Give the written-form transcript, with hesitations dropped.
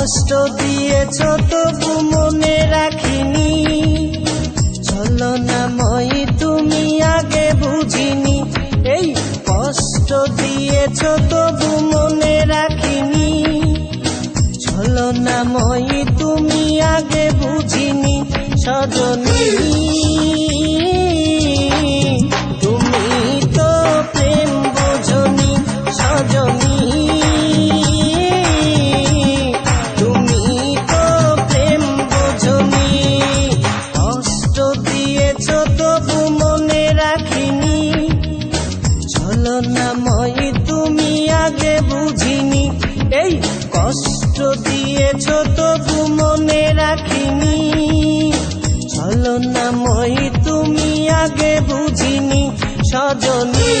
কষ্ট দিয়েছ তবু মনে রাখিনি, ছলনাময়ী তুমি আগে বুঝিনি। এই কষ্ট দিয়েছ তবু মনে রাখিনি, ছলনাময়ী তুমি আগে বুঝিনি। সজনী তুমি তো প্রেম বোঝনি, সজনী তুমি তো প্রেম বোঝনি। কষ্ট দিয়েছ তবু মনে রাখিনি, ছলনাময়ী তুমি আগে বুঝিনি। এই কষ্ট দিয়েছ তবু মনে রাখিনি, ছলনাময়ী তুমি আগে বুঝিনি। সজনী